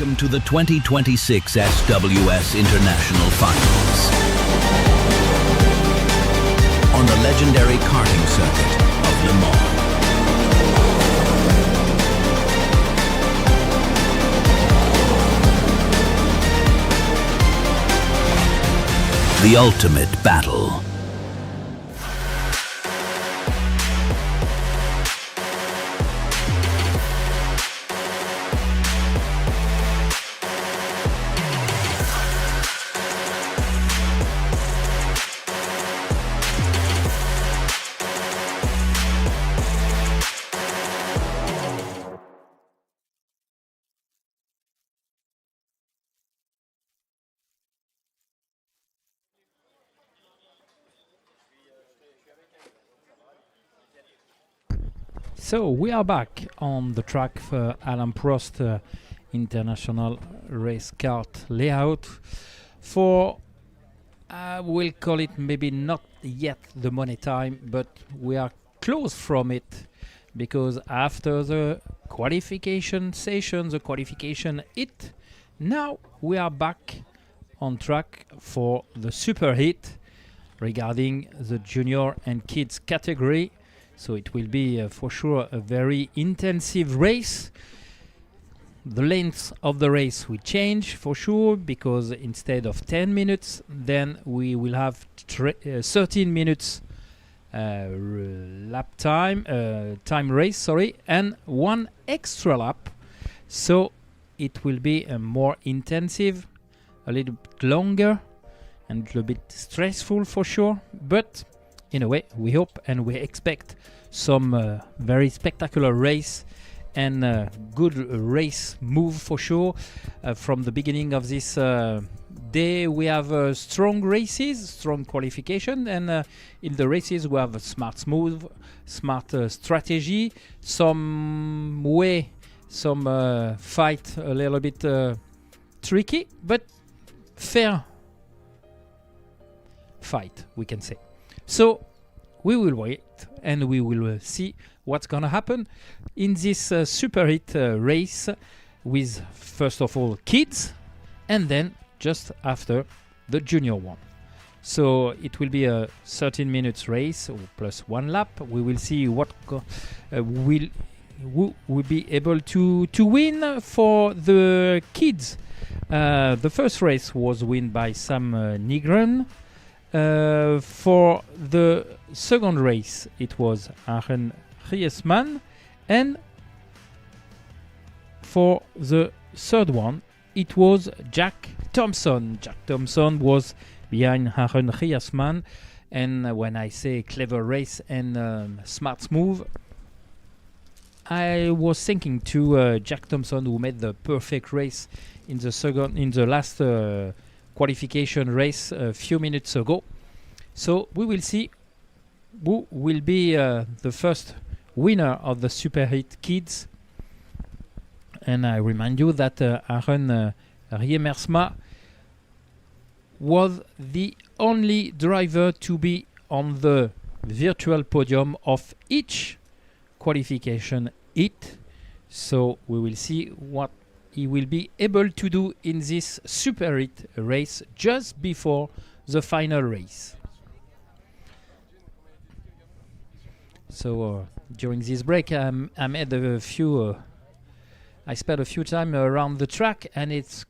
Welcome to the 2026 SWS International Finals. On the legendary karting circuit of Le Mans. The ultimate battle. So we are back on the track for Alain Prost International Race Kart layout for, we'll call it maybe not yet the money time, but we are close from it, because after the qualification session, the qualification hit, now we are back on track for the super hit regarding the junior and kids category. So it will be for sure a very intensive race. The length of the race will change for sure, because instead of 10 minutes, then we will have 13 minutes lap time, time race, sorry, and one extra lap. So it will be more intensive, a little bit longer, and a little bit stressful for sure. But in a way, we hope and we expect some very spectacular race and good race move for sure. From the beginning of this day, we have strong races, strong qualification, and in the races we have a smart move, smart strategy, some way, some fight a little bit tricky, but fair fight, we can say. So we will wait and we will see what's gonna happen in this super hit race, with first of all kids, and then just after the junior one. So it will be a 13 minutes race plus one lap. We will see what who will be able to win for the kids. The first race was won by Sam Nygren. For the second race, it was Aaron Griezmann, and for the third one, it was Jack Thompson. Jack Thompson was behind Aaron Griezmann, and when I say clever race and smart move, I was thinking to Jack Thompson, who made the perfect race in the last qualification race a few minutes ago. So we will see who will be the first winner of the Super Hit Kids. And I remind you that Aaron Riemersma was the only driver to be on the virtual podium of each qualification hit. So we will see what he will be able to do in this super hit race just before the final race. So during this break, I made a few. I spent a few time around the track, and it's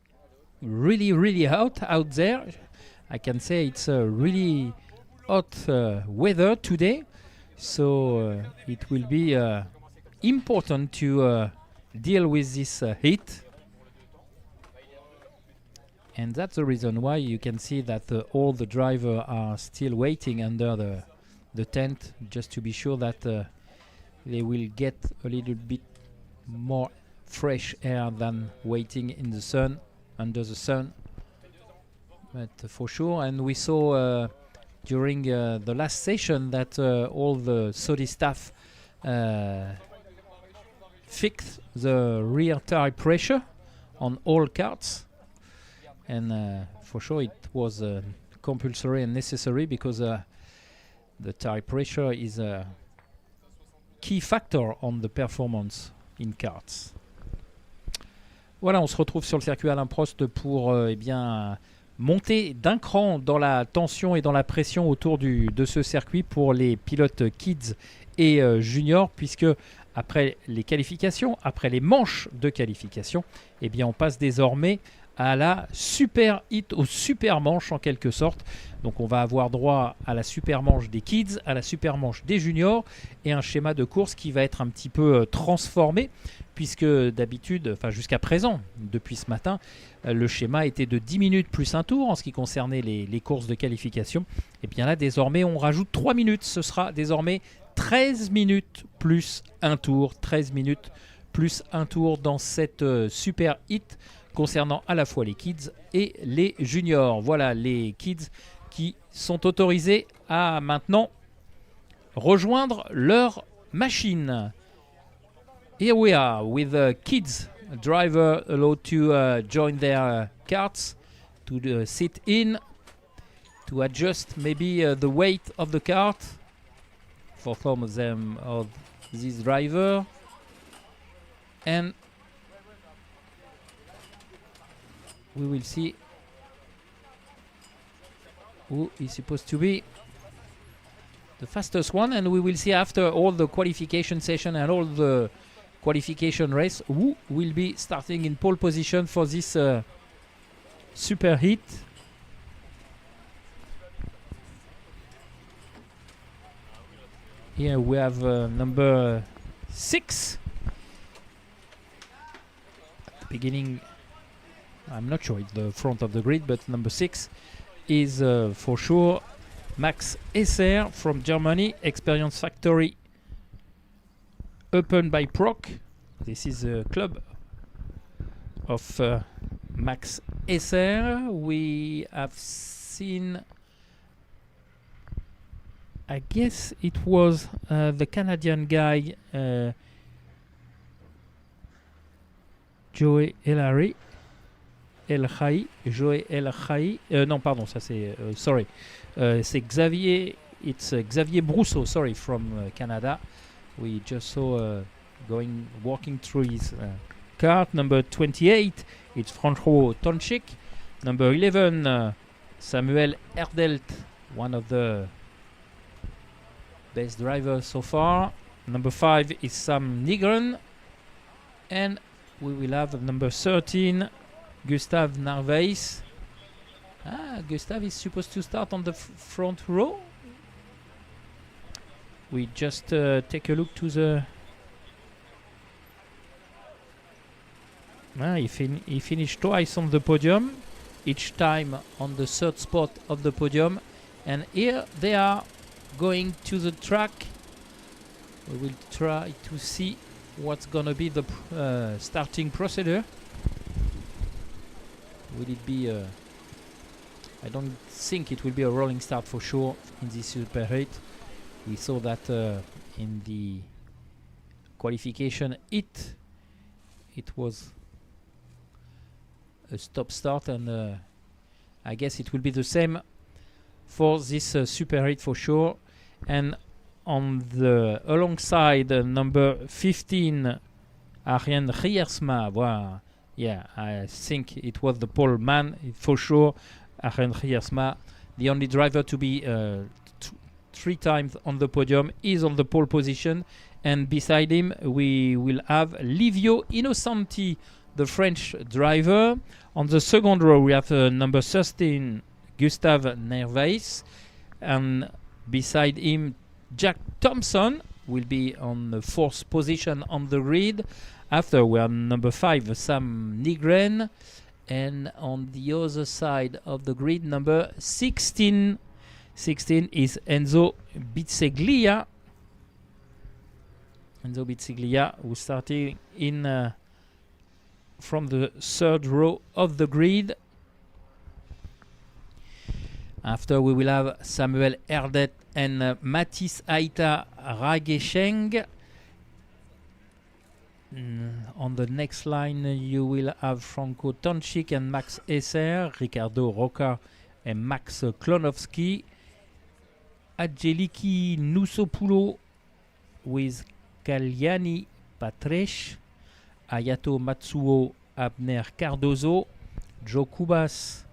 really hot out there. I can say it's really hot weather today. So it will be important to deal with this heat. And that's the reason why you can see that all the drivers are still waiting under the tent, just to be sure that they will get a little bit more fresh air than waiting in the sun, under the sun. But for sure, and we saw during the last session that all the Saudi staff fixed the rear tire pressure on all karts. And for sure it was compulsory and necessary, because the tire pressure is a key factor on the performance in karts. Voilà, on se retrouve sur le circuit Alain Prost pour monter d'un cran dans la tension et dans la pression autour de ce circuit pour les pilotes kids et juniors, puisque après les qualifications, après les manches de qualification, on passe désormais à la super hit, aux super manches en quelque sorte. Donc on va avoir droit à la super manche des kids, à la super manche des juniors et un schéma de course qui va être un petit peu transformé, puisque d'habitude, enfin jusqu'à présent, depuis ce matin, le schéma était de 10 minutes plus un tour en ce qui concernait les courses de qualification. Et bien là, désormais, on rajoute 3 minutes. Ce sera désormais 13 minutes plus un tour. 13 minutes plus un tour dans cette super hit concernant à la fois les kids et les juniors. Voilà les kids qui sont autorisés à maintenant rejoindre leur machine. Here we are with the kids driver allowed to join their carts, to sit in, to adjust maybe the weight of the cart for some of them, of this driver. And we will see who is supposed to be the fastest one, and we will see after all the qualification session and all the qualification race who will be starting in pole position for this super heat. Here we have number 6 at the beginning. I'm not sure it's the front of the grid, but number 6 is for sure Max Esser from Germany, Experience Factory, opened by Proc. This is a club of Max Esser. We have seen, I guess it was the Canadian guy, Joey Elhari. Joey Elhari. Non, pardon, ça c'est. Sorry. C'est Xavier. It's Xavier Brousseau, sorry, from Canada. We just saw walking through his kart. Number 28, it's Franco Tonchik. Number 11, Samuel Erdelt, one of the best drivers so far. Number 5 is Sam Nygren. And we will have number 13, Gustav Narvaez. Gustav is supposed to start on the front row. We just take a look to the... he finished twice on the podium, each time on the third spot of the podium. And here they are going to the track. We will try to see what's going to be the starting procedure. Will it be... I don't think it will be a rolling start for sure in this Super 8. We saw that in the qualification it was a stop start, and I guess it will be the same for this Super 8 for sure. And on the alongside number 15, Arjen Riersma. Wow. Yeah, I think it was the pole man for sure. Arjen Riersma, the only driver to be 3 times on the podium, is on the pole position. And beside him we will have Livio Innocenti, the French driver. On the second row we have number 13, Gustav Nervaes, and beside him Jack Thompson will be on the 4th position on the grid. After we have number 5, Sam Nygren, and on the other side of the grid, number 16 is Enzo Bizzeglia. Enzo Bizzeglia, who started in from the 3rd row of the grid. After we will have Samuel Erdet and Mathis Aita Ragesheng. On the next line you will have Franco Tonchik and Max Esser, Ricardo Roca and Max Klonowski, Angeliki Nusopulo with Kalyani Patresh, Ayato Matsuo Abner Cardozo, Joe Kubas,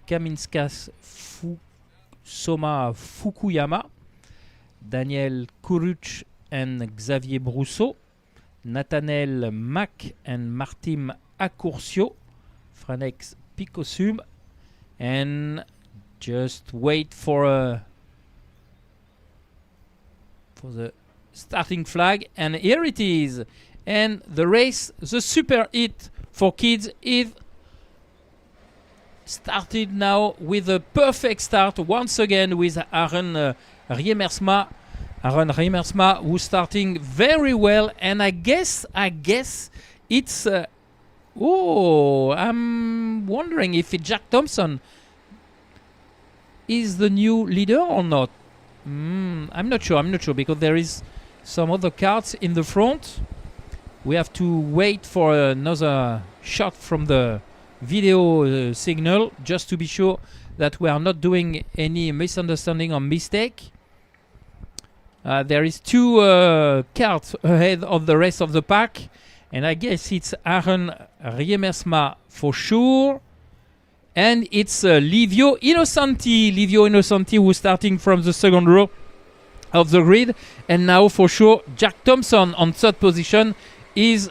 Kaminskas Soma Fukuyama, Daniel Kuruch and Xavier Brousseau, Nathanael Mack and Martim Accurcio, Franex Picosum, and just wait for the starting flag, and here it is. And the race, the SuperHeats for kids, is started now with a perfect start once again with Aaron Riemersma. Aaron Riemersma, who's starting very well, and I guess it's. I'm wondering if Jack Thompson is the new leader or not. I'm not sure because there is some other cards in the front. We have to wait for another shot from the video signal just to be sure that we are not doing any misunderstanding or mistake. There is two cards ahead of the rest of the pack, and I guess it's Aaron Riemersma for sure, and it's Livio Innocenti who's starting from the second row of the grid, and now for sure Jack Thompson on third position is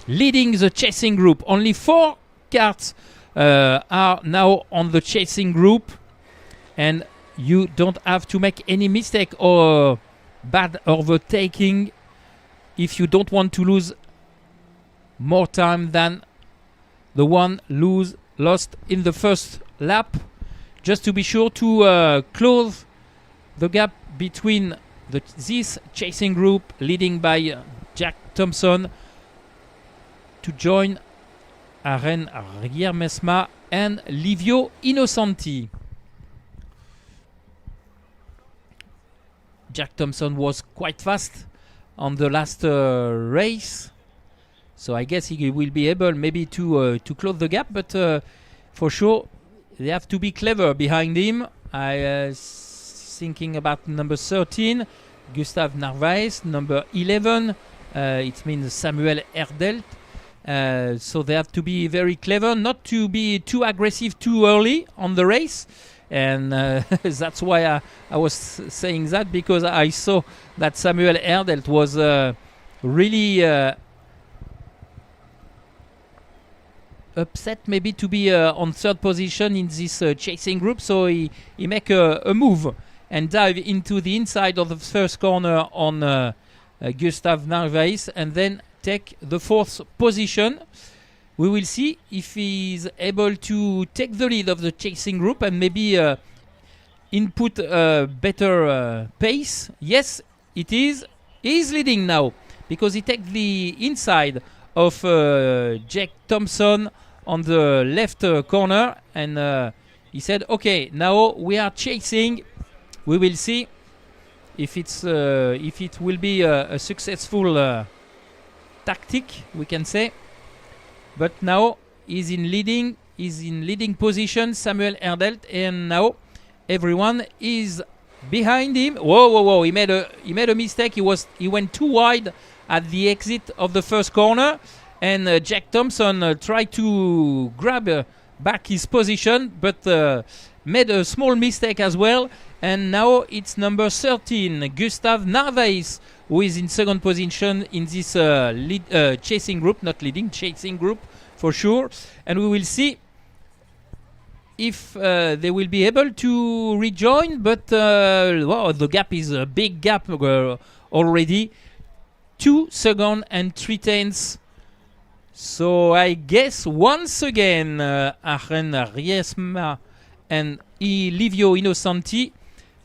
leading the chasing group. Only 4 cards are now on the chasing group, and you don't have to make any mistake or bad overtaking if you don't want to lose more time than the one lost in the first lap, just to be sure to close the gap between this chasing group leading by Jack Thompson to join Aaron Riemersma and Livio Innocenti. Jack Thompson was quite fast on the last race, so I guess he will be able maybe to close the gap, but for sure they have to be clever behind him. I thinking about number 13, Gustav Narvaez, number 11, it means Samuel Erdelt. So they have to be very clever, not to be too aggressive too early on the race. And that's why I was saying that, because I saw that Samuel Erdelt was really upset maybe to be on third position in this chasing group. So he make a move and dive into the inside of the first corner on Gustav Narvaez, and then take the fourth position. We will see if he's able to take the lead of the chasing group and maybe input a better pace. Yes, it is. He's leading now because he takes the inside of Jack Thompson on the left corner, and he said, "Okay, now we are chasing. We will see if it will be a successful tactic, we can say." But now he's in leading position, Samuel Erdelt, and now everyone is behind him. Whoa! He made a mistake. He went too wide at the exit of the first corner, and Jack Thompson tried to grab back his position, but made a small mistake as well. And now it's number 13, Gustav Narvaez, who is in second position in this chasing group, not leading, chasing group for sure. And we will see if they will be able to rejoin, but the gap is a big gap already. 2 seconds and 3/10. So I guess once again Aaron Riemersma and Livio Innocenti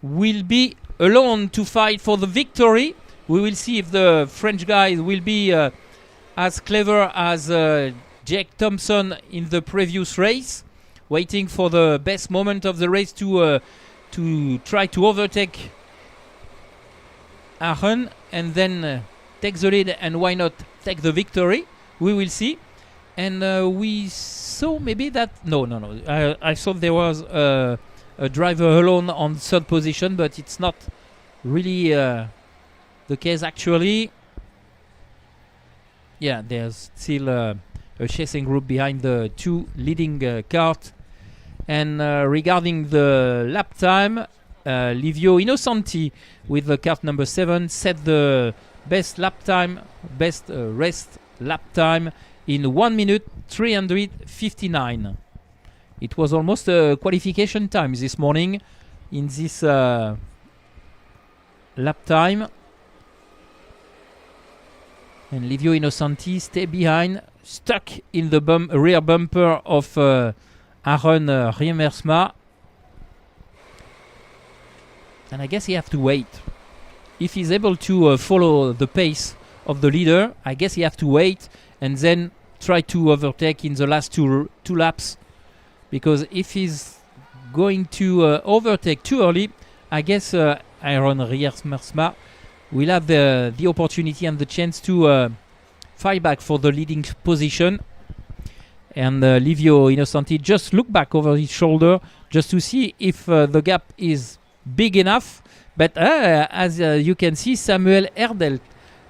will be alone to fight for the victory. We will see if the French guys will be as clever as Jack Thompson in the previous race, waiting for the best moment of the race to try to overtake Aaron and then take the lead, and why not take the victory. We will see. And we saw maybe that I thought there was a driver alone on third position, but it's not really the case actually. Yeah, there's still a chasing group behind the two leading cart. And regarding the lap time, Livio Innocenti with the cart number 7 set the best lap time, best rest lap time in 1 minute 359. It was almost a qualification time this morning in this lap time. And Livio Innocenti stay behind, stuck in the rear bumper of Aaron Riemersma. And I guess he have to wait. If he's able to follow the pace of the leader, I guess he have to wait and then try to overtake in the last two laps. Because if he's going to overtake too early, I guess Aaron Riemersma will have the opportunity and the chance to fight back for the leading position. And Livio Innocenti just look back over his shoulder just to see if the gap is big enough. But as you can see, Samuel Erdel,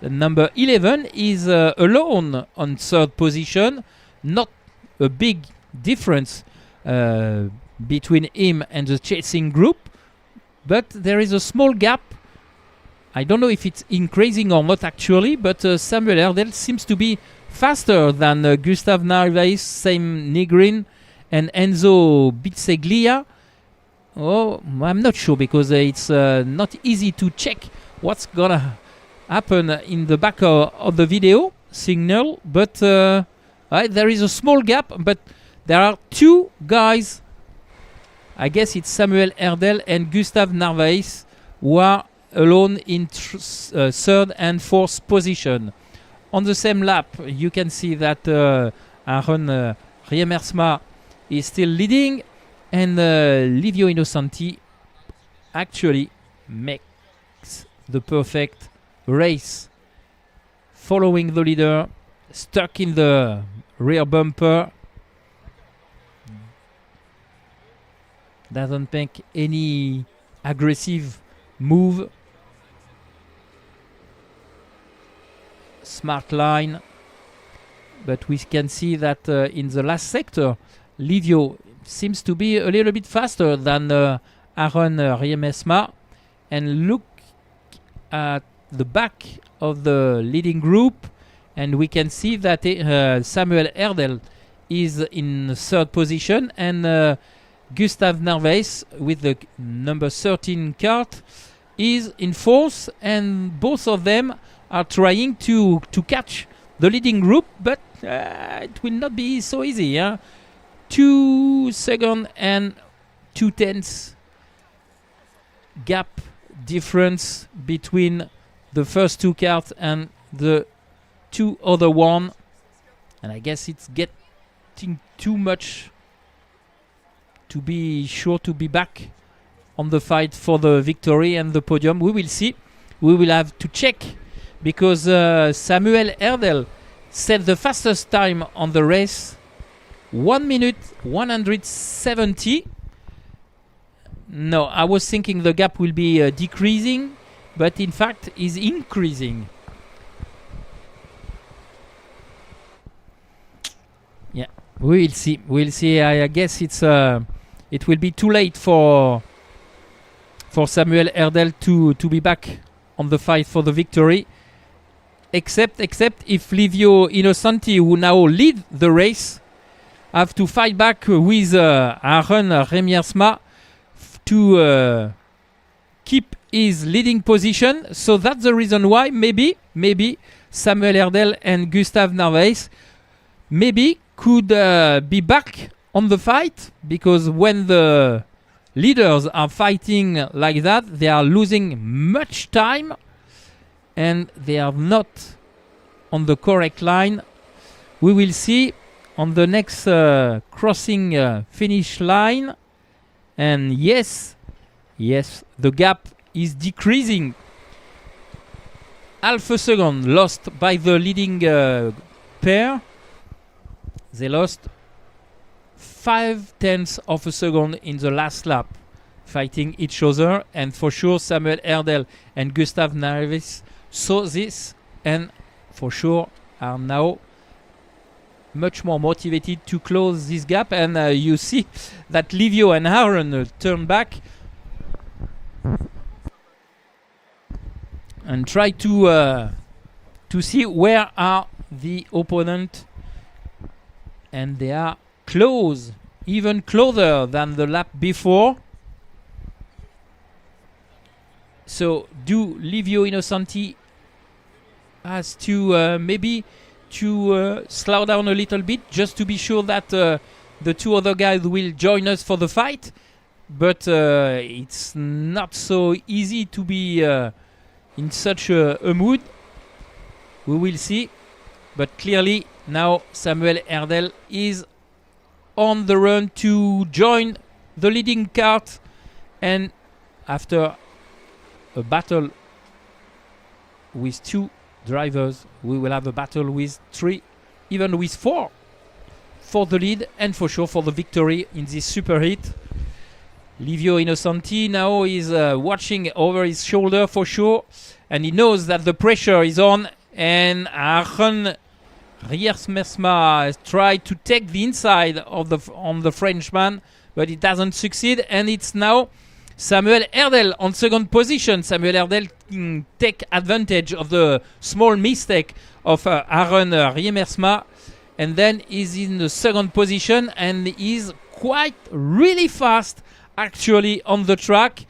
number 11, is alone on third position. Not a big difference between him and the chasing group, but there is a small gap. I don't know if it's increasing or not actually, but Samuel Erdel seems to be faster than Gustav Narvaez, Sam Nigrin, and Enzo Bizzeglia. Oh, I'm not sure because it's not easy to check what's gonna happen in the back of the video signal. But there is a small gap, but there are two guys. I guess it's Samuel Erdel and Gustav Narvaez who are alone in third and fourth position. On the same lap, you can see that Aaron Riemersma is still leading, and Livio Innocenti actually makes the perfect race, following the leader, stuck in the rear bumper. Doesn't make any aggressive move. Smart line, but we can see that in the last sector, Livio seems to be a little bit faster than Aaron Riemersma. And look at the back of the leading group, and we can see that Samuel Erdel is in third position, and Gustav Narvaez with the number 13 cart is in fourth, and both of them are trying to catch the leading group, but it will not be so easy. 2 seconds and 2 tenths gap difference between the first two carts and the two other one, and I guess it's getting too much to be sure to be back on the fight for the victory and the podium. We will see. We will have to check, because Samuel Erdel set the fastest time on the race, 1 minute 170. No, I was thinking the gap will be decreasing, but in fact is increasing. Yeah, we will see. We'll see. I guess it will be too late for Samuel Erdel to be back on the fight for the victory. Except if Livio Innocenti, who now lead the race, have to fight back with Aaron Riemersma to keep his leading position. So that's the reason why maybe Samuel Erdel and Gustav Narvaez maybe could be back on the fight, because when the leaders are fighting like that, they are losing much time and they are not on the correct line. We will see on the next crossing finish line. And yes, the gap is decreasing. Half a second lost by the leading pair. They lost 0.5 of a second in the last lap, fighting each other. And for sure, Samuel Erdel and Gustav Narvaez saw this, and for sure are now much more motivated to close this gap, and you see that Livio and Aaron turn back and try to see where are the opponent, and they are close, even closer than the lap before. So do Livio Innocenti has to maybe to slow down a little bit, just to be sure that the two other guys will join us for the fight, but it's not so easy to be in such a mood. We will see, but clearly now Samuel Herdel is on the run to join the leading kart, and after a battle with two drivers, we will have a battle with three, even with four, for the lead and for sure for the victory in this super heat. Livio Innocenti now is watching over his shoulder for sure, and he knows that the pressure is on, and Aaron Riersmersma tried to take the inside of the Frenchman, but it doesn't succeed, and it's now Samuel Herdel on second position. Samuel Herdel take advantage of the small mistake of Aaron Riersmersma, and then is in the second position, and is quite really fast actually on the track,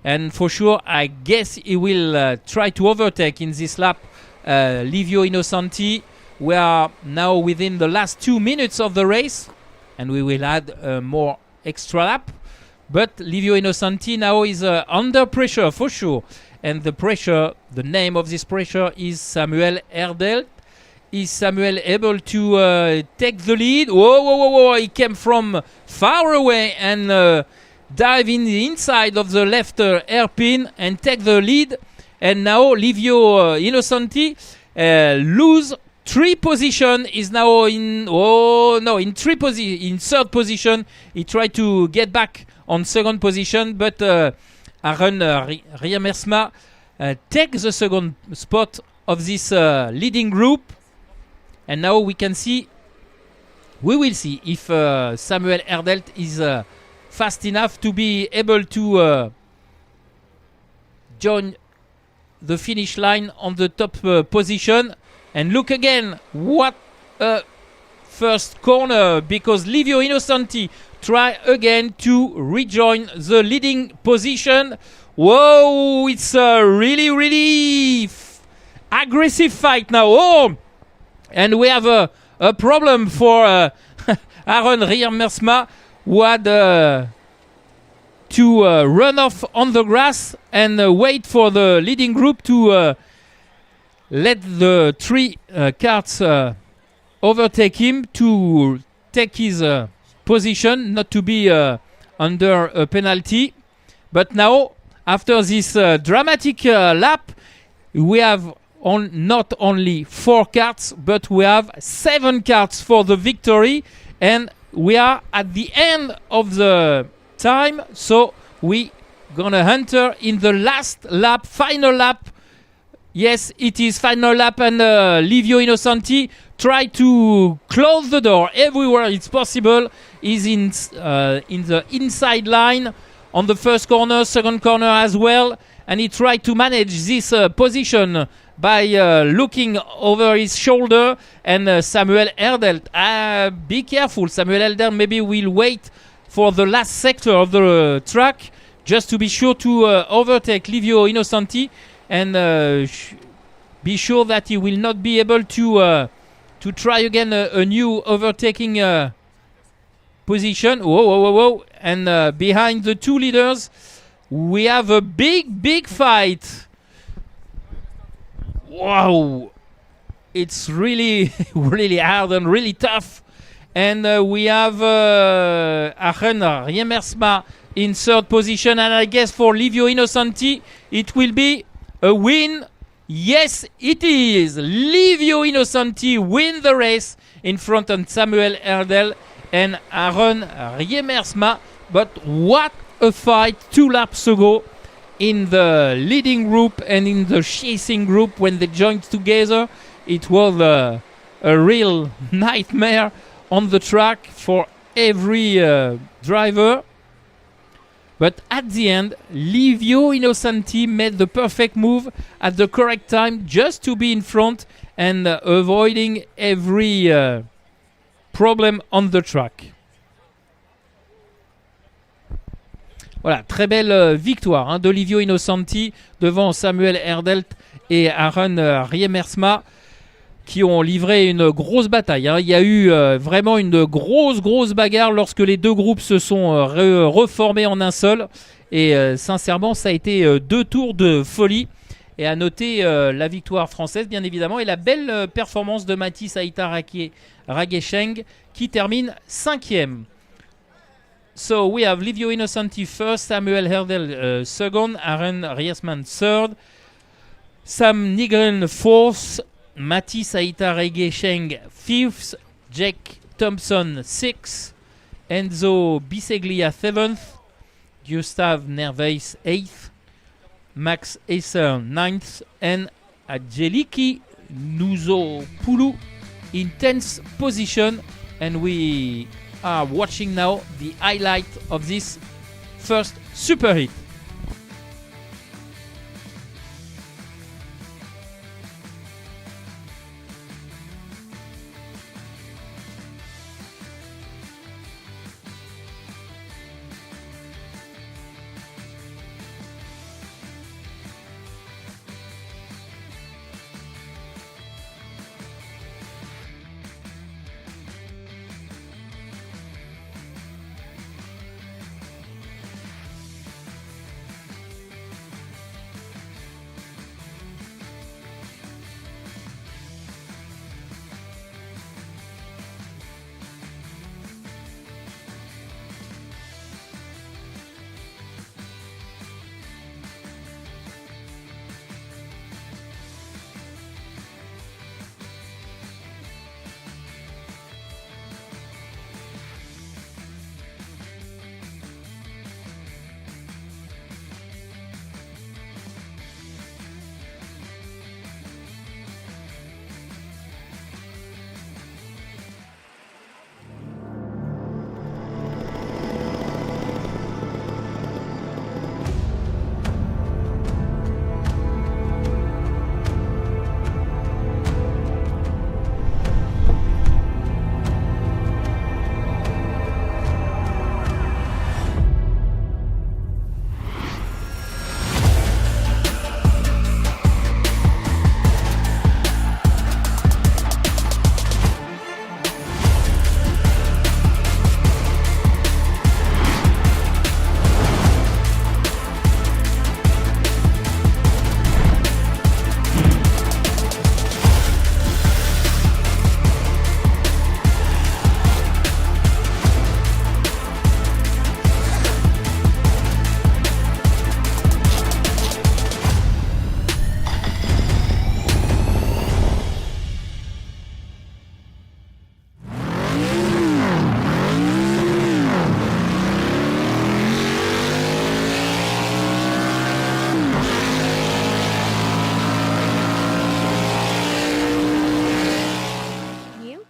and for sure I guess he will try to overtake in this lap Livio Innocenti. We are now within the last 2 minutes of the race, and we will add more extra lap, but Livio Innocenti now is under pressure for sure, and the pressure, the name of this pressure is Samuel Herdel. Is Samuel able to take the lead? Whoa, he came from far away and dive in the inside of the left hairpin and take the lead, and now Livio Innocenti lose 3 position, is now in in third position. He tried to get back on second position, but Aaron Riersmersma takes the second spot of this leading group, and now we will see if Samuel Herdel is fast enough to be able to join the finish line on the top position. And look again, what a first corner, because Livio Innocenti try again to rejoin the leading position. Whoa, it's a really aggressive fight now. Oh, and we have a problem for Aaron Riersmersma, who had to run off on the grass and wait for the leading group to let the 3 karts overtake him to take his position, not to be under a penalty. But now, after this dramatic lap, we have not only 4 karts, but we have 7 karts for the victory, and we are at the end of the time, so we gonna enter in the last lap, final lap. Yes, it is final lap, and Livio Innocenti try to close the door everywhere it's possible. He's in the inside line on the first corner, second corner as well, and he tried to manage this position by looking over his shoulder. And Samuel Herdel, be careful, Samuel Herdel maybe will wait for the last sector of the track just to be sure to overtake Livio Innocenti, and be sure that he will not be able to try again a new overtaking position. Whoa. And behind the 2 leaders, we have a big fight. Wow. It's really hard and really tough. And we have Aaron Riersmersma in third position, and I guess for Livio Innocenti it will be a win. Yes, it is. Livio Innocenti win the race in front of Samuel Herdel and Aaron Riersmersma. But what a fight 2 laps ago in the leading group and in the chasing group when they joined together. It was a real nightmare on the track for every driver. But at the end, Livio Innocenti made the perfect move at the correct time just to be in front and avoiding every problem on the track. Voilà, très belle victoire de Livio Innocenti devant Samuel Herdelt et Aaron Riemersma qui ont livré une grosse bataille. Il y a eu vraiment une grosse bagarre lorsque les deux groupes se sont reformés en un seul. Et sincèrement, ça a été 2 tours de folie. Et à noter la victoire française, bien évidemment, et la belle performance de Mathis Aïta Ragesheng qui termine 5e. So we have Livio Innocenti first, Samuel Herdel second, Aaron Riersman third, Sam Nigren fourth, Mathis Aïta Ragesheng fifth, Jack Thompson sixth, Enzo Biseglia seventh, Gustav Nerveis eighth, Max Esser ninth, and Angeliki Nuzopoulou in 10th position. And we are watching now the highlight of this first super hit.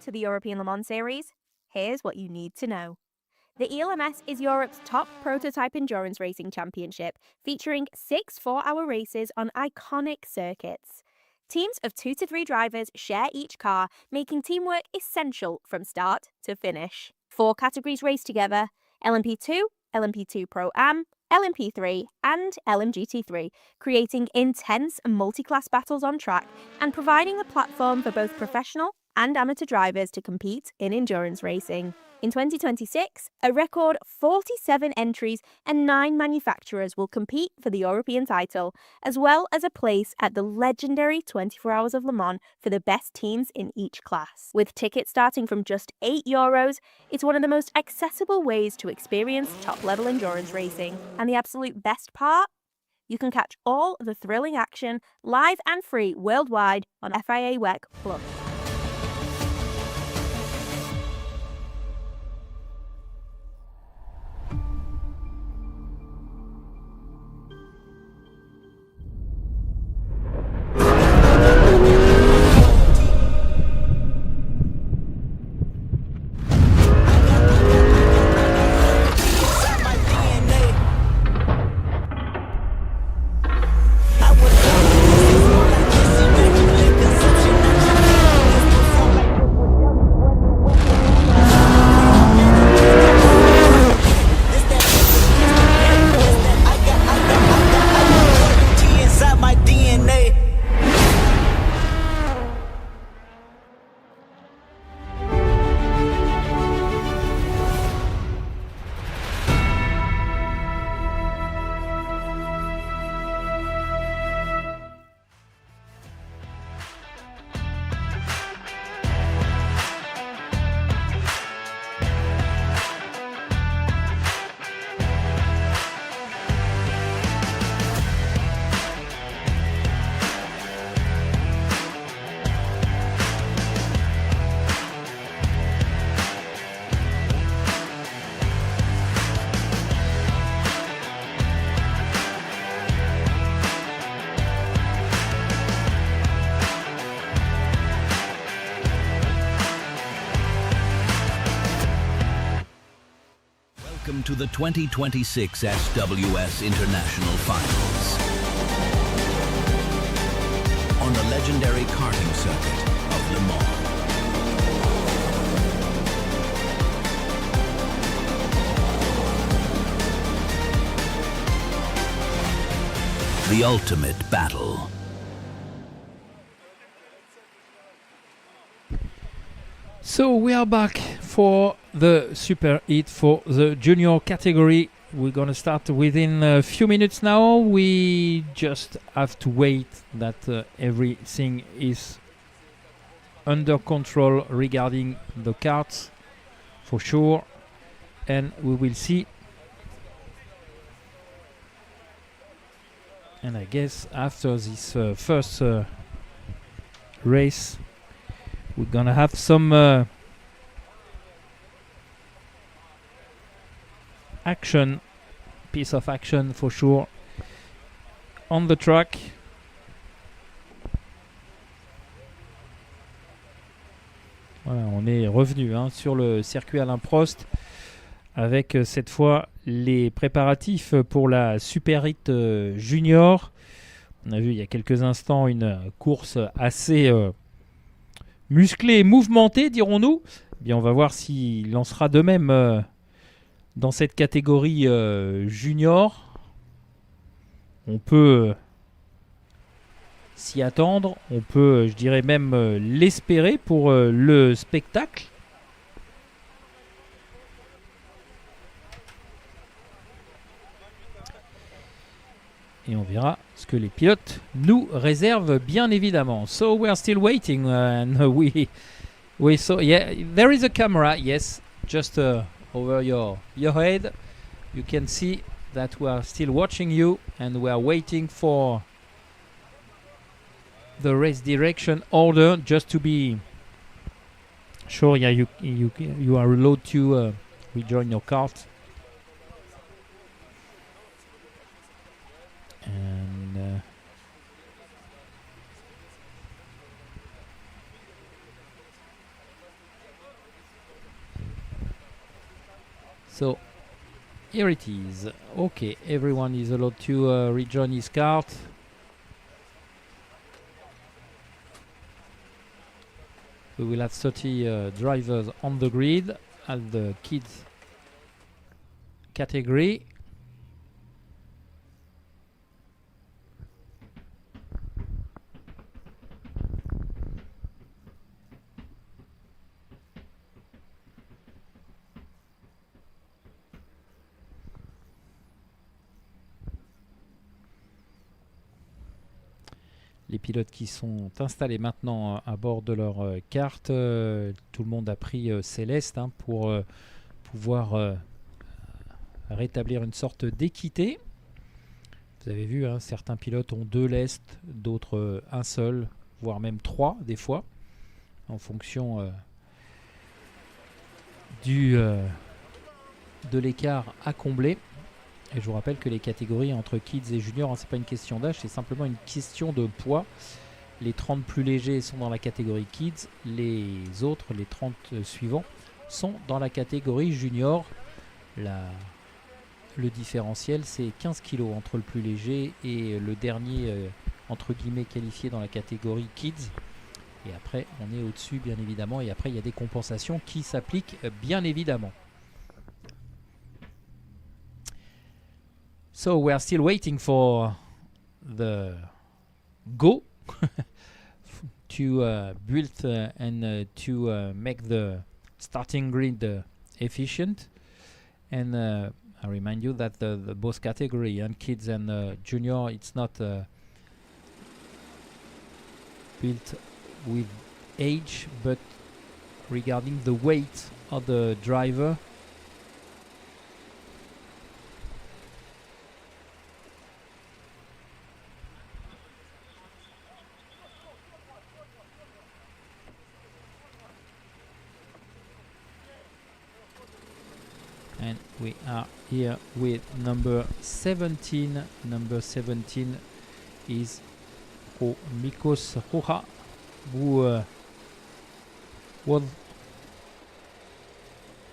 The European Le Mans Series, here's what you need to know. The ELMS is Europe's top prototype endurance racing championship, featuring 6 4-hour races on iconic circuits. Teams of 2 to 3 drivers share each car, making teamwork essential from start to finish. 4 categories race together: LMP2, LMP2 Pro-Am, LMP3 and LMGT3, creating intense multi-class battles on track and providing a platform for both professional and amateur drivers to compete in endurance racing. In 2026, a record 47 entries and 9 manufacturers will compete for the European title, as well as a place at the legendary 24 Hours of Le Mans for the best teams in each class. With tickets starting from just €8, it's one of the most accessible ways to experience top-level endurance racing. And the absolute best part? You can catch all the thrilling action live and free worldwide on FIA WEC Plus. Welcome to the 2026 SWS International Finals. On the legendary karting circuit of Le Mans. The ultimate battle. So we are back for the Super Heat for the junior category. We're going to start within a few minutes now. We just have to wait that everything is under control regarding the karts for sure. And we will see. And I guess after this first race, we're gonna have some action, piece of action for sure on the track. Voilà, on est revenu sur le circuit Alain Prost avec cette fois les préparatifs pour la SuperHeats Junior. On a vu il y a quelques instants une course assez musclé et mouvementé, dirons-nous. Eh bien, on va voir s'il en sera de même dans cette catégorie junior. On peut s'y attendre, on peut, je dirais même, l'espérer pour le spectacle. Et on verra ce que les pilotes nous réservent, bien évidemment. So we are still waiting, and we saw, yeah, there is a camera, yes, just over your head. You can see that we are still watching you, and we are waiting for the race direction order, just to be sure. Yeah, you are allowed to rejoin your kart. And so here it is. Okay, everyone is allowed to rejoin his kart. We will have 30 drivers on the grid at the kids category. Les pilotes qui sont installés maintenant à bord de leur carte, tout le monde a pris Céleste pour pouvoir rétablir une sorte d'équité. Vous avez vu, certains pilotes ont 2 lestes, d'autres un seul, voire même 3 des fois, en fonction de l'écart à combler. Et je vous rappelle que les catégories entre kids et juniors, c'est pas une question d'âge, c'est simplement une question de poids. Les 30 plus légers sont dans la catégorie kids, les autres, les 30 suivants, sont dans la catégorie junior. Le différentiel, c'est 15 kg entre le plus léger et le dernier, entre guillemets, qualifié dans la catégorie kids. Et après, on est au-dessus, bien évidemment. Et après, il y a des compensations qui s'appliquent, bien évidemment. So we are still waiting for the go to build and to make the starting grid efficient. And I remind you that the both category, and kids and junior, it's not built with age, but regarding the weight of the driver. And we are here with number 17. Number 17 is Mikos Roja, who was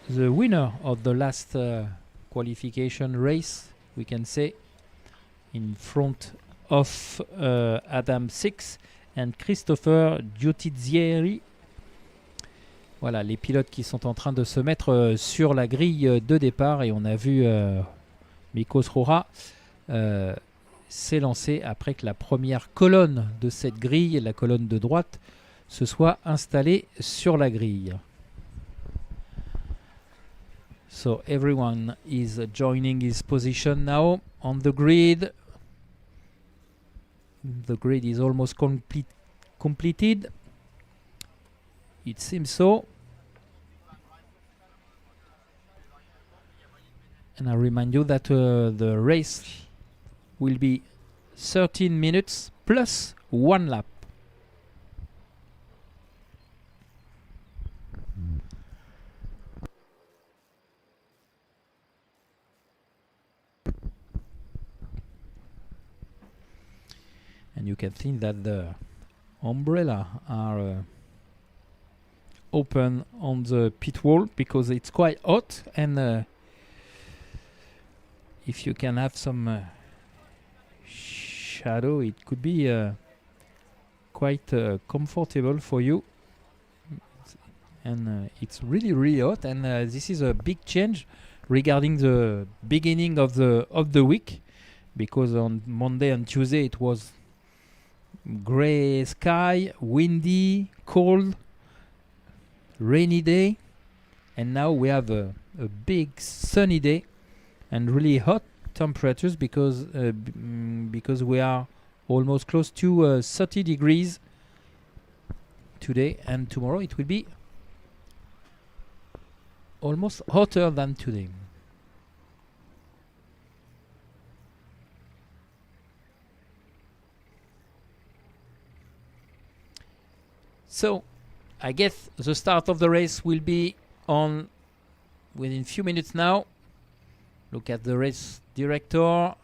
the winner of the last qualification race, we can say, in front of Adam 6 and Christopher Giutizieri. Voilà, les pilotes qui sont en train de se mettre sur la grille de départ, et on a vu Mikos Roura s'élancer après que la première colonne de cette grille, la colonne de droite, se soit installée sur la grille. So everyone is joining his position now on the grid. The grid is almost completed. It seems so. And I remind you that the race will be 13 minutes plus 1 lap. And you can think that the umbrella are open on the pit wall because it's quite hot, and if you can have some shadow, it could be quite comfortable for you. And it's really hot, and this is a big change regarding the beginning of the week, because on Monday and Tuesday it was gray sky, windy, cold, rainy day, and now we have a big sunny day and really hot temperatures because we are almost close to 30 degrees today, and tomorrow it will be almost hotter than today. So I guess the start of the race will be on within few minutes now. Look at the race director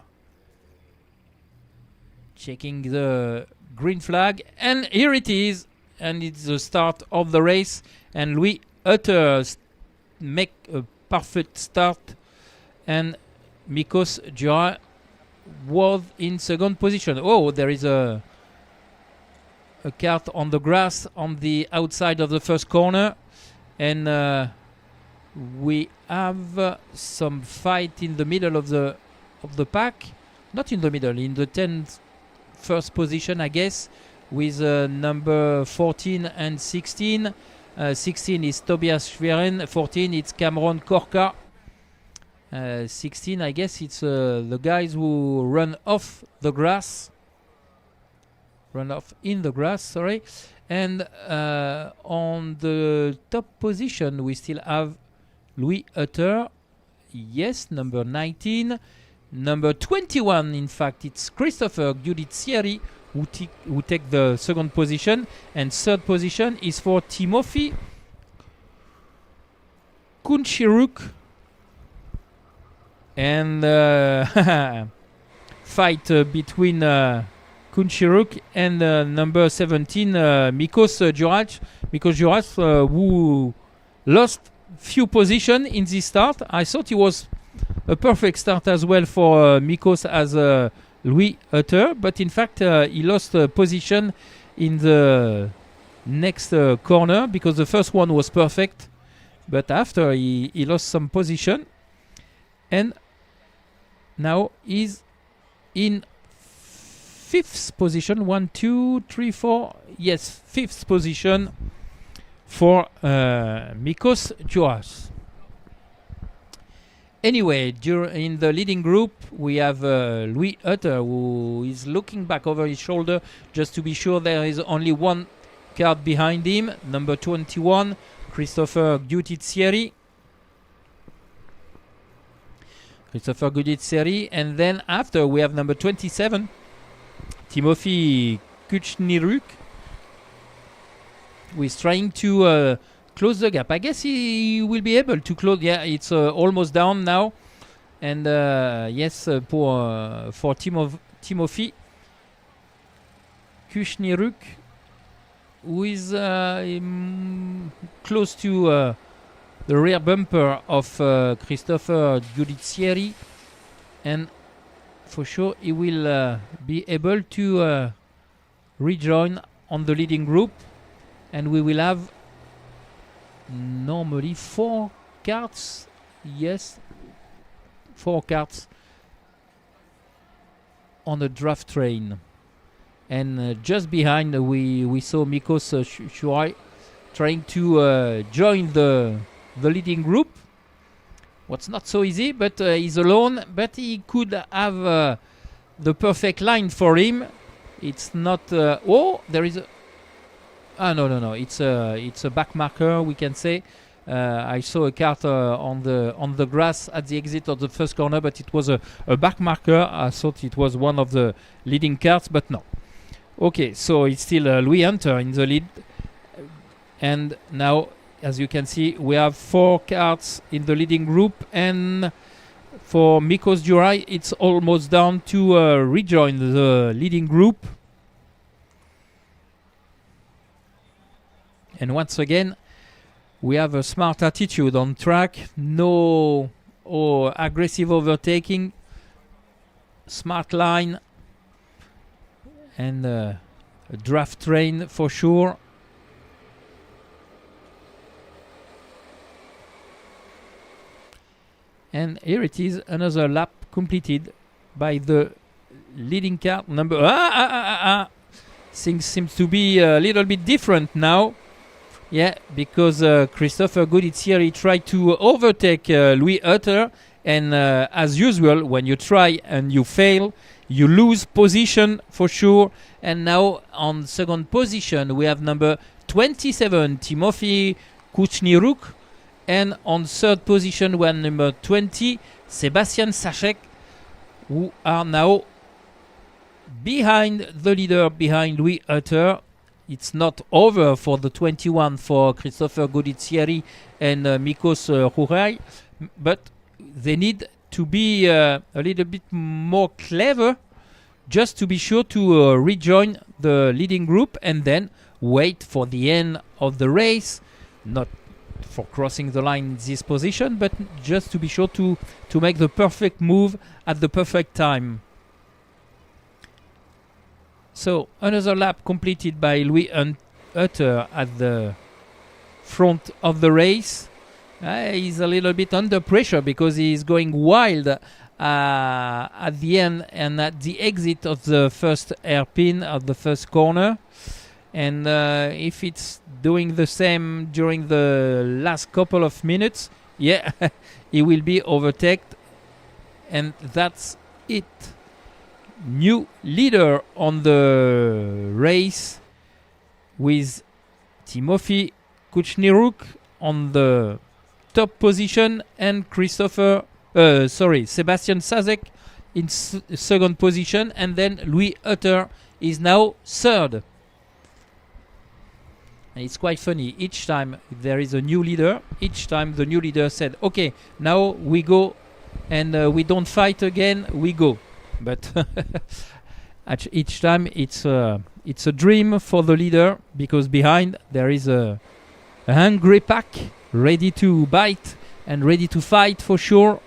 checking the green flag, and here it is, and it's the start of the race, and Louis Hutter make a perfect start, and Mikos Jura was in second position. Oh, there is a kart on the grass on the outside of the first corner, and we have some fight in the middle of the pack. Not in the middle, in the 10th first position, I guess, with number 14 and 16. 16 is Tobias Schwerin, 14 it's Cameron Korka. 16, I guess it's the guys who run off the grass. Run off in the grass, sorry. And on the top position we still have Louis Hutter, yes, number 19. Number 21, in fact, it's Christopher Giudizieri who take the second position, and third position is for Timothy Kunchiruk, and fight between Kunchiruk and number 17 Mikos Jurac. Mikos Jurac who lost few position in this start. I thought it was a perfect start as well for Mikos as Louis Hutter, but in fact he lost position in the next corner because the first one was perfect, but after he lost some position, and now he's in fifth position. 1, 2, 3, 4. Yes, fifth position for Mikos Juras. Anyway, in the leading group, we have Louis Hutter, who is looking back over his shoulder just to be sure there is only one card behind him. Number 21, Christopher Giudizieri. And then after we have number 27, Timothy Kuchniruk, who is trying to close the gap. I guess he will be able to close. Yeah, it's almost down now. And yes, for Timothy Kuchniruk, who is close to the rear bumper of Christopher Giudizieri, and for sure he will be able to rejoin on the leading group, and we will have normally 4 carts. Yes, 4 carts on a draft train. And just behind we saw Mikos Shurai trying to join the leading group. What's not so easy, but he's alone, but he could have the perfect line for him. It's not oh, there is a no, it's a back marker, we can say. I saw a cart on the grass at the exit of the first corner, but it was a back marker. I thought it was one of the leading carts, but no. Okay, so it's still Louis Hunter in the lead, and now, as you can see, we have 4 carts in the leading group, and for Mikos Jurai, it's almost down to rejoin the leading group. And once again, we have a smart attitude on track, no aggressive overtaking, smart line, and a draft train for sure. And here it is, another lap completed by the leading car number. Things seems to be a little bit different now. Yeah, because Christopher Giudizieri tried to overtake Louis Hutter, and as usual, when you try and you fail, you lose position for sure. And now on second position we have number 27 Timofey Kuchniruk, and on third position we have number 20 Sebastian Sachek, who are now behind the leader, behind Louis Hutter. It's not over for the 21 for Christopher Giudizieri and Mikos Jurai, but they need to be a little bit more clever just to be sure to rejoin the leading group, and then wait for the end of the race, not for crossing the line in this position, but just to be sure to make the perfect move at the perfect time. So another lap completed by Louis Hutter at the front of the race. He's a little bit under pressure because he's going wild at the end and at the exit of the first hairpin of the first corner. And if it's doing the same during the last couple of minutes, yeah, he will be overtaken. And that's it. New leader on the race with Timofey Kuchniruk on the top position, and Sebastian Sazek in second position, and then Louis Hutter is now third. And it's quite funny, each time there is a new leader, each time the new leader said, okay, now we go, and we don't fight again, we go. But each time it's a dream for the leader, because behind there is a hungry pack ready to bite and ready to fight for sure.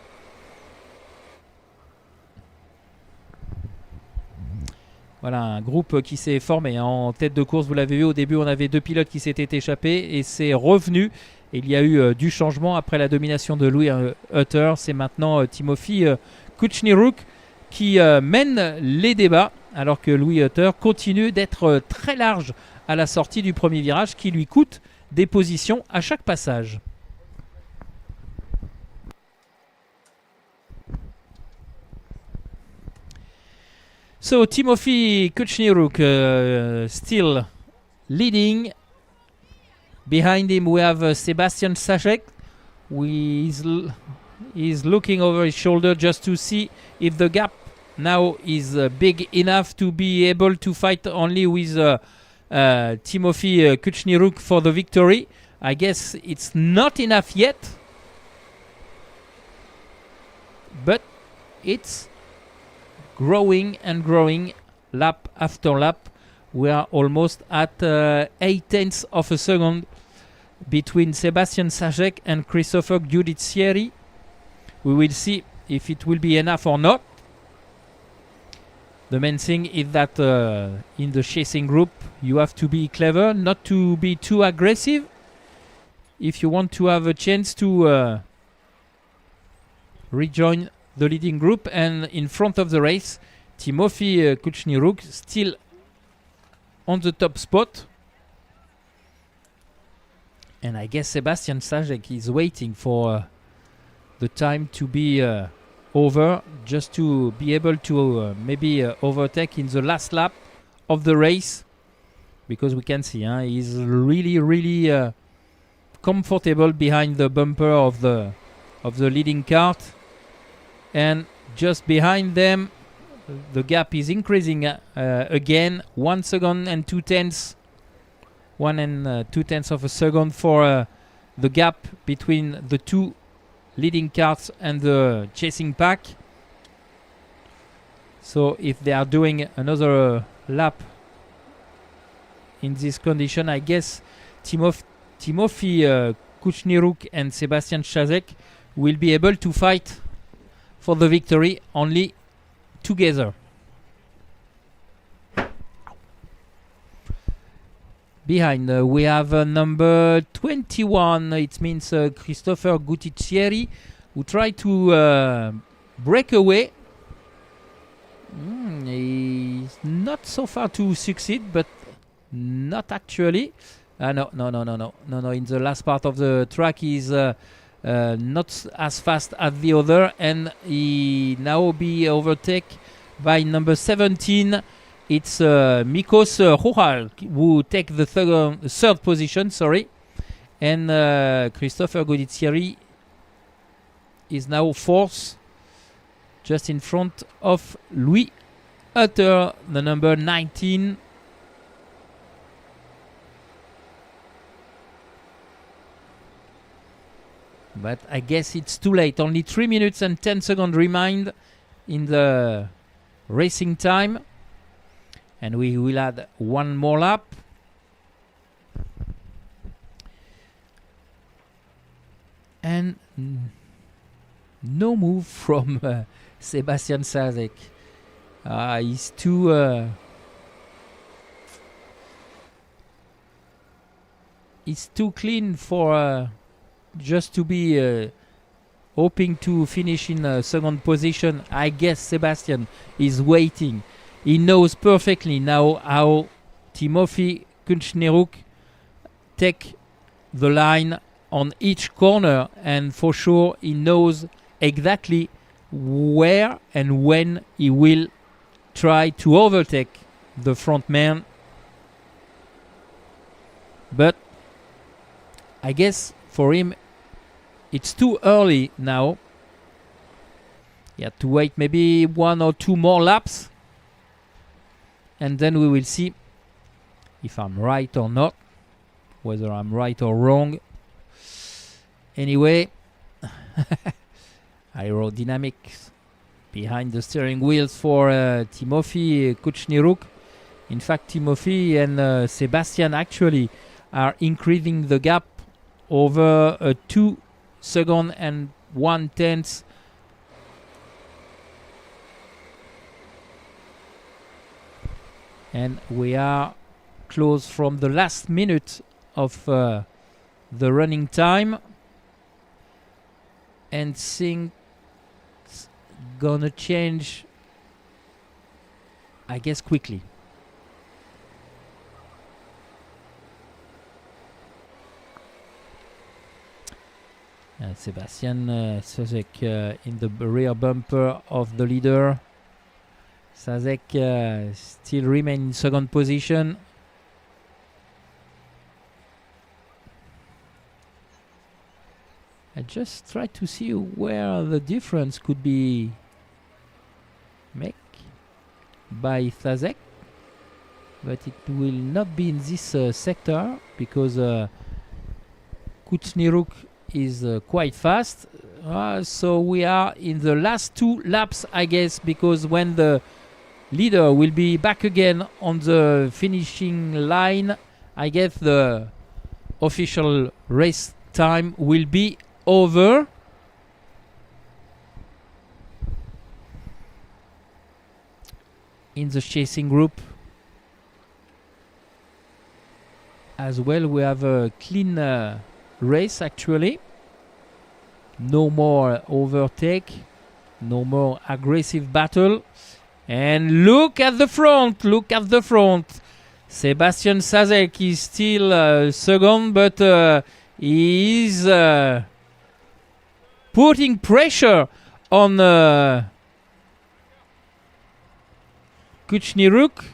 Voilà, un groupe qui s'est formé en tête de course. Vous l'avez vu, au début on avait 2 pilotes qui s'étaient échappés et c'est revenu. Et il y a eu du changement après la domination de Louis Hutter. C'est maintenant Timofey Kuchniruk qui mène les débats, alors que Louis Hutter continue d'être très large à la sortie du premier virage, qui lui coûte des positions à chaque passage. So Timofey Kuchniruk still leading. Behind him we have Sebastian Sachek, who is looking over his shoulder just to see if the gap now is big enough to be able to fight only with Timofey Kuchniruk for the victory. I guess it's not enough yet, but it's growing and growing lap after lap. We are almost at 0.8 of a second between Sebastian Sajek and Christopher Giudizieri. We will see if it will be enough or not. The main thing is that in the chasing group you have to be clever, not to be too aggressive if you want to have a chance to rejoin the leading group. And in front of the race, Timofey Kuchniruk still on the top spot. And I guess Sebastian Sajek is waiting for the time to be over, just to be able to maybe overtake in the last lap of the race, because we can see he's really comfortable behind the bumper of the leading cart, and just behind them the gap is increasing again. 1 second and 2/10, 1 and 2/10 of a second for the gap between the two leading carts and the chasing pack. So if they are doing another lap in this condition, I guess Timofey Kuchniruk and Sebastian Sajek will be able to fight for the victory only together. Behind we have number 21. It means Christopher Giudizieri, who tried to break away. He's not so far to succeed, but not actually. No. In the last part of the track, he's not as fast as the other, and he now be overtaken by number 17. It's Mikos Rohal who take the third position, and Christopher Giudizieri is now fourth, just in front of Louis Hutter, the number 19. But I guess it's too late. Only 3 minutes and 10 seconds remain in the racing time. And we will add one more lap. And no move from Sebastian Sajek. He's too clean for just to be hoping to finish in second position. I guess Sebastian is waiting. He knows perfectly now how Timofey Kuchniruk take the line on each corner, and for sure he knows exactly where and when he will try to overtake the front man. But I guess for him it's too early now. He had to wait maybe 1 or 2 more laps, and then we will see if I'm right or not, whether I'm right or wrong. Anyway, aerodynamics behind the steering wheels for Timofey Kuchniruk. In fact, Timofey and Sebastian actually are increasing the gap over 2 seconds and 1/10. And we are close from the last minute of the running time, and things gonna change, I guess, quickly. Sebastian Sajek in the rear bumper of the leader. Sajek still remains in second position. I just try to see where the difference could be made by Sajek, but it will not be in this sector, because Kuchniruk is quite fast. So we are in the last 2 laps, I guess, because when the leader will be back again on the finishing line, I guess the official race time will be over. In the chasing group as well, we have a clean race actually. No more overtake, no more aggressive battle. And look at the front, look at the front. Sebastian Sazek is still second, but he's putting pressure on Kuchniruk,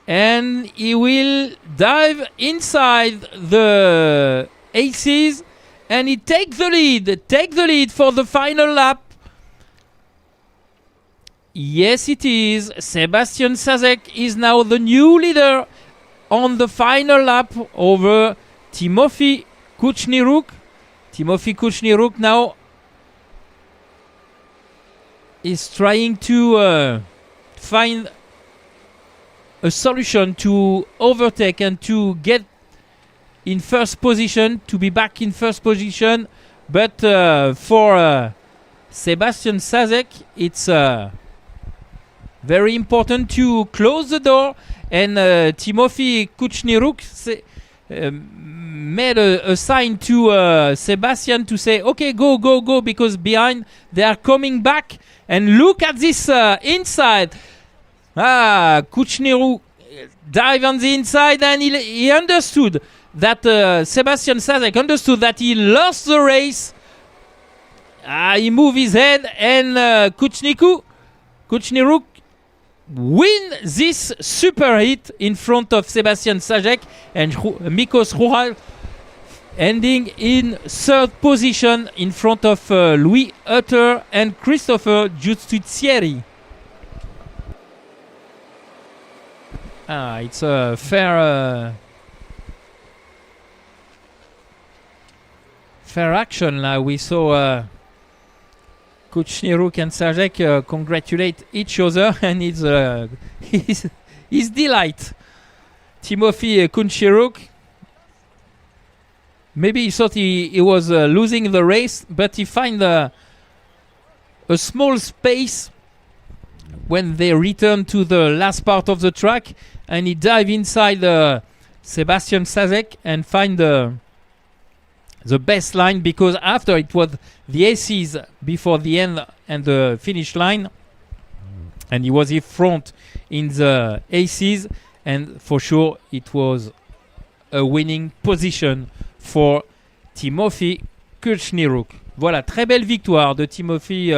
and he will dive inside the aces, and he take the lead for the final lap. Yes, it is. Sebastian Sazek is now the new leader on the final lap over Timofey Kuchniruk. Timofey Kuchniruk now is trying to find a solution to overtake and to get in first position, to be back in first position. But for Sebastian Sazek, it's very important to close the door. And Timofey Kuchniruk made a sign to Sebastian to say, okay, go, go, go, because behind they are coming back. And look at this inside. Kuchniruk dive on the inside, and he understood that Sebastian Sazek understood that he lost the race. He moved his head, and Kuchniruk win this super hit in front of Sebastian Sazek, and Mikos Rural ending in third position in front of Louis Hutter and Christopher Giustizieri. It's a fair action. Now we saw Kuchniruk and Sazek congratulate each other, and it's his delight. Timofey Kuchniruk, maybe he thought he was losing the race, but he find a small space when they return to the last part of the track, and he dive inside Sebastian Sazek and find the best line, because after it was the aces before the end and the finish line, and he was in front in the aces, and for sure it was a winning position for Timofey Kuchniruk. Voilà, très belle victoire de Timofey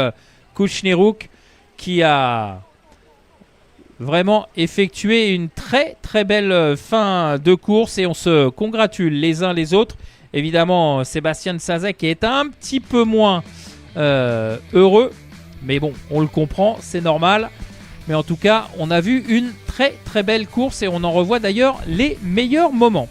Kuchniruk, qui a vraiment effectué une très très belle fin de course, et on se congratule les uns les autres. Évidemment, Sebastian Sazek est un petit peu moins heureux, mais bon, on le comprend, c'est normal. Mais en tout cas, on a vu une très très belle course, et on en revoit d'ailleurs les meilleurs moments.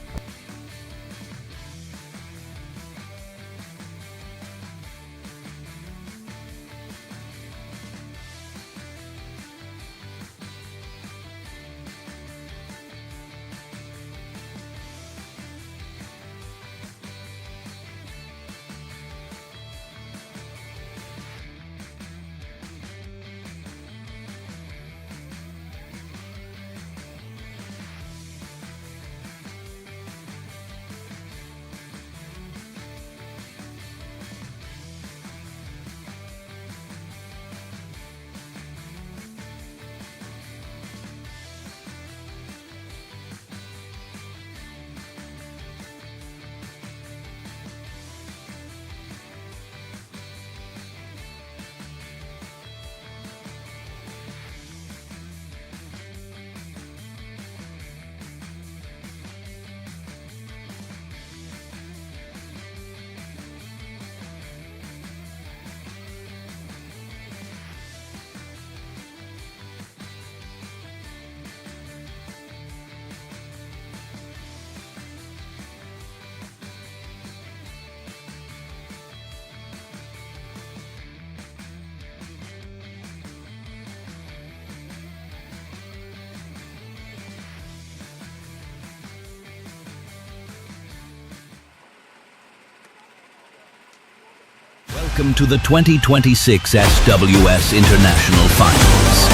Welcome to the 2026 SWS International Finals.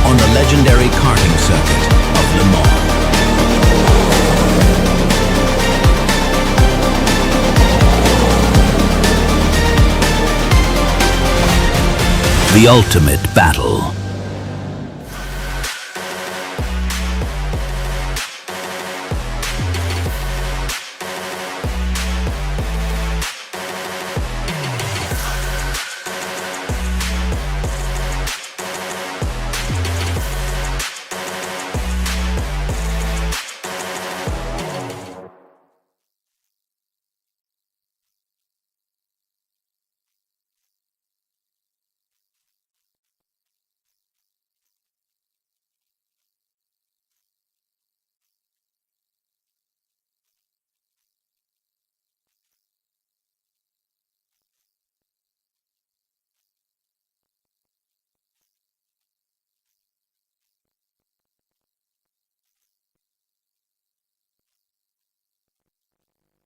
On the legendary karting circuit of Le Mans. The ultimate battle.